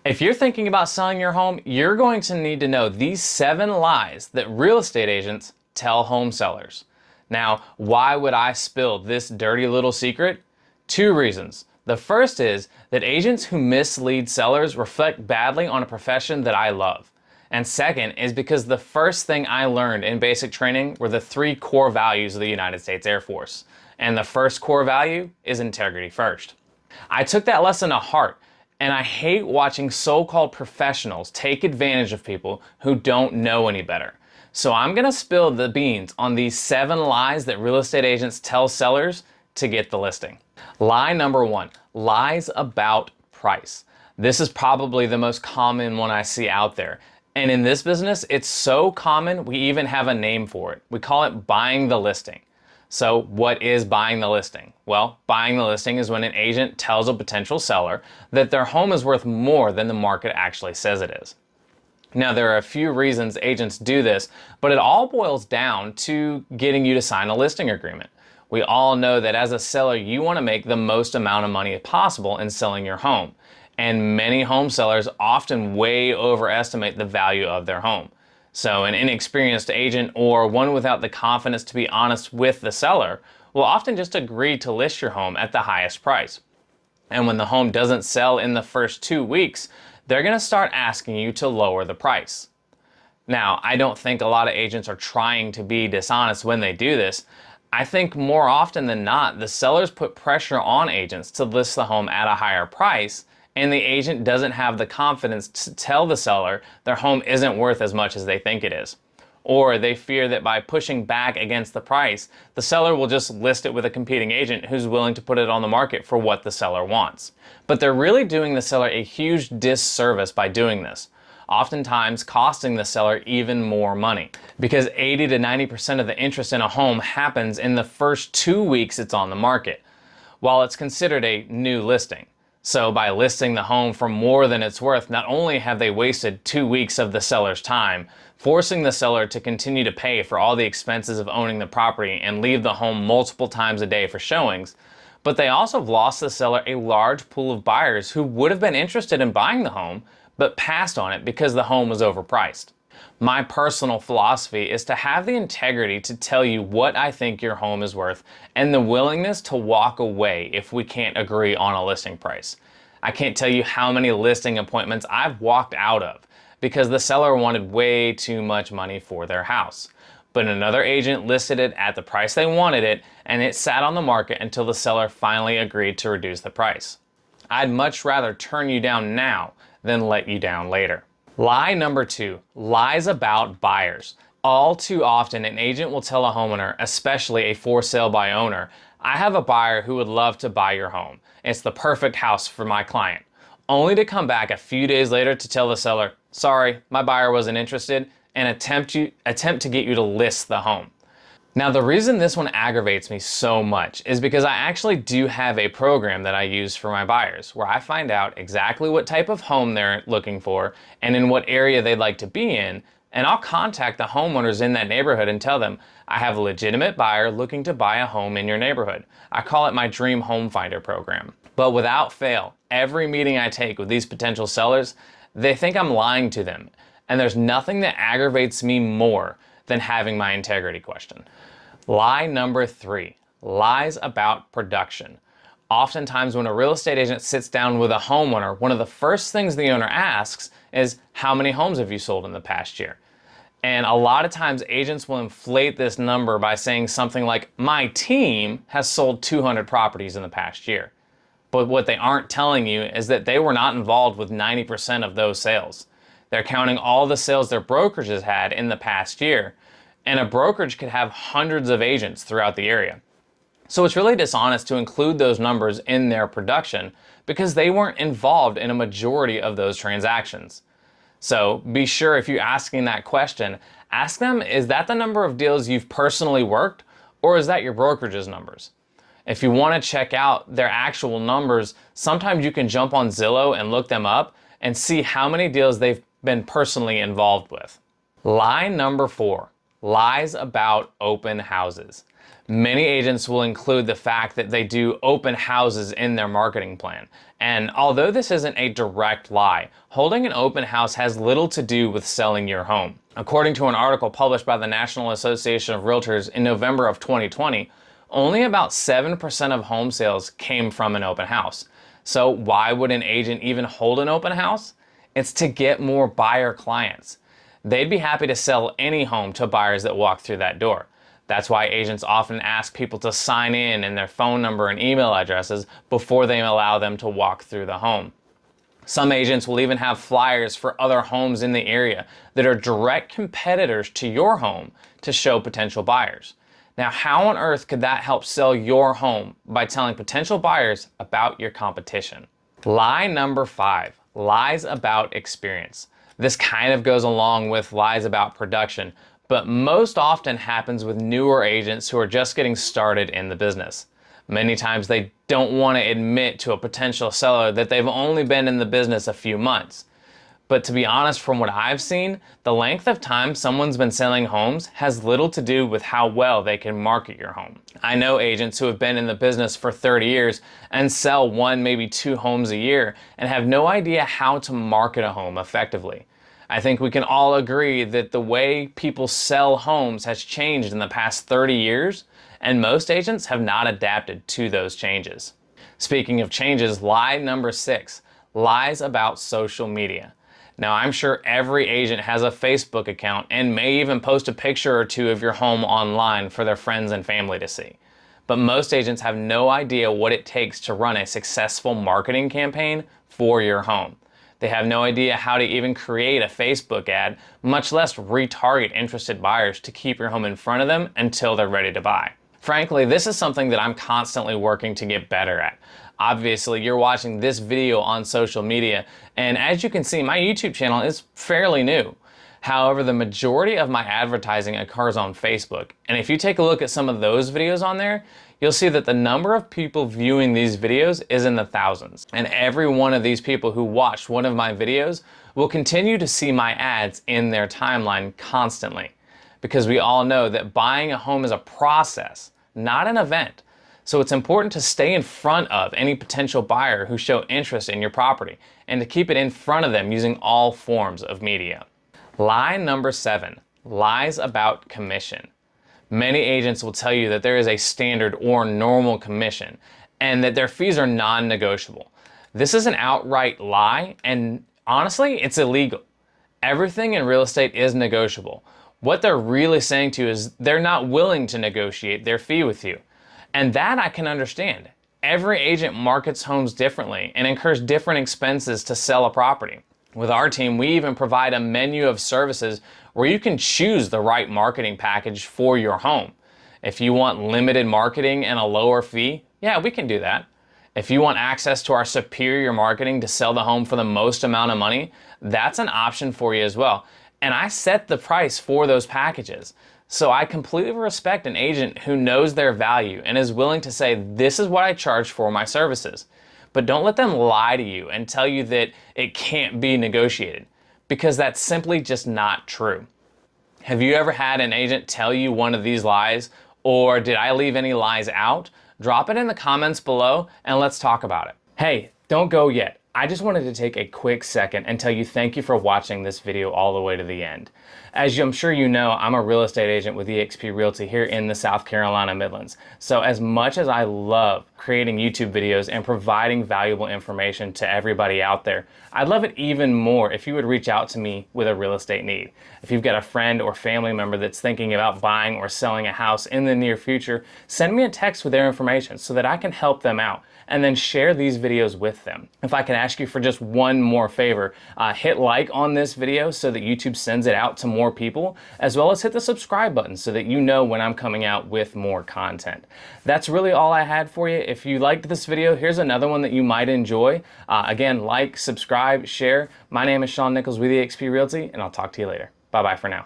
If you're thinking about selling your home, you're going to need to know these 7 lies that real estate agents tell home sellers. Now, why would I spill this dirty little secret? 2 reasons. The first is that agents who mislead sellers reflect badly on a profession that I love. And second is because the first thing I learned in basic training were the 3 core values of the United States Air Force. And the first core value is integrity first. I took that lesson to heart, and I hate watching so-called professionals take advantage of people who don't know any better. So I'm gonna spill the beans on these 7 lies that real estate agents tell sellers to get the listing. Lie number 1, lies about price. This is probably the most common one I see out there. And in this business, it's so common, we even have a name for it. We call it buying the listing. So what is buying the listing? Well, buying the listing is when an agent tells a potential seller that their home is worth more than the market actually says it is. Now, there are a few reasons agents do this, but it all boils down to getting you to sign a listing agreement. We all know that as a seller, you want to make the most amount of money possible in selling your home. And many home sellers often way overestimate the value of their home. So an inexperienced agent or one without the confidence to be honest with the seller will often just agree to list your home at the highest price. And when the home doesn't sell in the first 2 weeks, they're going to start asking you to lower the price. Now, I don't think a lot of agents are trying to be dishonest when they do this. I think more often than not, the sellers put pressure on agents to list the home at a higher price, and the agent doesn't have the confidence to tell the seller their home isn't worth as much as they think it is. Or they fear that by pushing back against the price, the seller will just list it with a competing agent who's willing to put it on the market for what the seller wants. But they're really doing the seller a huge disservice by doing this, oftentimes costing the seller even more money. Because 80 to 90% of the interest in a home happens in the first 2 weeks it's on the market, while it's considered a new listing. So by listing the home for more than it's worth, not only have they wasted 2 weeks of the seller's time, forcing the seller to continue to pay for all the expenses of owning the property and leave the home multiple times a day for showings, but they also have lost the seller a large pool of buyers who would have been interested in buying the home, but passed on it because the home was overpriced. My personal philosophy is to have the integrity to tell you what I think your home is worth and the willingness to walk away if we can't agree on a listing price. I can't tell you how many listing appointments I've walked out of because the seller wanted way too much money for their house. But another agent listed it at the price they wanted it, and it sat on the market until the seller finally agreed to reduce the price. I'd much rather turn you down now than let you down later. Lie number 2, lies about buyers. All too often, an agent will tell a homeowner, especially a for sale by owner, I have a buyer who would love to buy your home. It's the perfect house for my client. Only to come back a few days later to tell the seller, sorry, my buyer wasn't interested, and attempt to get you to list the home. Now, the reason this one aggravates me so much is because I actually do have a program that I use for my buyers where I find out exactly what type of home they're looking for and in what area they'd like to be in, and I'll contact the homeowners in that neighborhood and tell them, I have a legitimate buyer looking to buy a home in your neighborhood. I call it my Dream Home Finder program. But without fail, every meeting I take with these potential sellers, they think I'm lying to them, and there's nothing that aggravates me more than having my integrity questioned. Lie number 3, lies about production. Oftentimes when a real estate agent sits down with a homeowner, one of the first things the owner asks is, how many homes have you sold in the past year? And a lot of times agents will inflate this number by saying something like, my team has sold 200 properties in the past year. But what they aren't telling you is that they were not involved with 90% of those sales. They're counting all the sales their brokerage has had in the past year. And a brokerage could have hundreds of agents throughout the area. So it's really dishonest to include those numbers in their production because they weren't involved in a majority of those transactions. So be sure if you're asking that question, ask them, is that the number of deals you've personally worked, or is that your brokerage's numbers? If you want to check out their actual numbers, sometimes you can jump on Zillow and look them up and see how many deals they've been personally involved with. Lie number 4, lies about open houses. Many agents will include the fact that they do open houses in their marketing plan. And although this isn't a direct lie, holding an open house has little to do with selling your home. According to an article published by the National Association of Realtors in November of 2020, only about 7% of home sales came from an open house. So why would an agent even hold an open house? It's to get more buyer clients. They'd be happy to sell any home to buyers that walk through that door. That's why agents often ask people to sign in and their phone number and email addresses before they allow them to walk through the home. Some agents will even have flyers for other homes in the area that are direct competitors to your home to show potential buyers. Now, how on earth could that help sell your home by telling potential buyers about your competition? Lie number 5, lies about experience. This kind of goes along with lies about production, but most often happens with newer agents who are just getting started in the business. Many times they don't want to admit to a potential seller that they've only been in the business a few months. But to be honest, from what I've seen, the length of time someone's been selling homes has little to do with how well they can market your home. I know agents who have been in the business for 30 years and sell 1, maybe 2 homes a year and have no idea how to market a home effectively. I think we can all agree that the way people sell homes has changed in the past 30 years, and most agents have not adapted to those changes. Speaking of changes, lie number 6, lies about social media. Now, I'm sure every agent has a Facebook account and may even post a picture or 2 of your home online for their friends and family to see. But most agents have no idea what it takes to run a successful marketing campaign for your home. They have no idea how to even create a Facebook ad, much less retarget interested buyers to keep your home in front of them until they're ready to buy. Frankly, this is something that I'm constantly working to get better at. Obviously, you're watching this video on social media, and as you can see, my YouTube channel is fairly new. However, the majority of my advertising occurs on Facebook, and if you take a look at some of those videos on there, you'll see that the number of people viewing these videos is in the thousands. And every one of these people who watched one of my videos will continue to see my ads in their timeline constantly. Because we all know that buying a home is a process, not an event. So it's important to stay in front of any potential buyer who show interest in your property and to keep it in front of them using all forms of media. Lie number 7, lies about commission. Many agents will tell you that there is a standard or normal commission and that their fees are non-negotiable. This is an outright lie, and honestly, it's illegal. Everything in real estate is negotiable. What they're really saying to you is they're not willing to negotiate their fee with you. And that I can understand. Every agent markets homes differently and incurs different expenses to sell a property. With our team, we even provide a menu of services where you can choose the right marketing package for your home. If you want limited marketing and a lower fee, yeah, we can do that. If you want access to our superior marketing to sell the home for the most amount of money, that's an option for you as well. And I set the price for those packages. So I completely respect an agent who knows their value and is willing to say, this is what I charge for my services. But don't let them lie to you and tell you that it can't be negotiated, because that's simply just not true. Have you ever had an agent tell you one of these lies, or did I leave any lies out? Drop it in the comments below and let's talk about it. Hey, don't go yet. I just wanted to take a quick second and tell you thank you for watching this video all the way to the end. As I'm sure you know, I'm a real estate agent with eXp Realty here in the South Carolina Midlands. So as much as I love creating YouTube videos and providing valuable information to everybody out there, I'd love it even more if you would reach out to me with a real estate need. If you've got a friend or family member that's thinking about buying or selling a house in the near future, send me a text with their information so that I can help them out, and then share these videos with them. If I can ask you for just one more favor, hit like on this video so that YouTube sends it out to more people, as well as hit the subscribe button so that you know when I'm coming out with more content. That's really all I had for you. If you liked this video, here's another one that you might enjoy. Again, like, subscribe, share. My name is Shaun Nichols with eXp Realty, and I'll talk to you later. Bye-bye for now.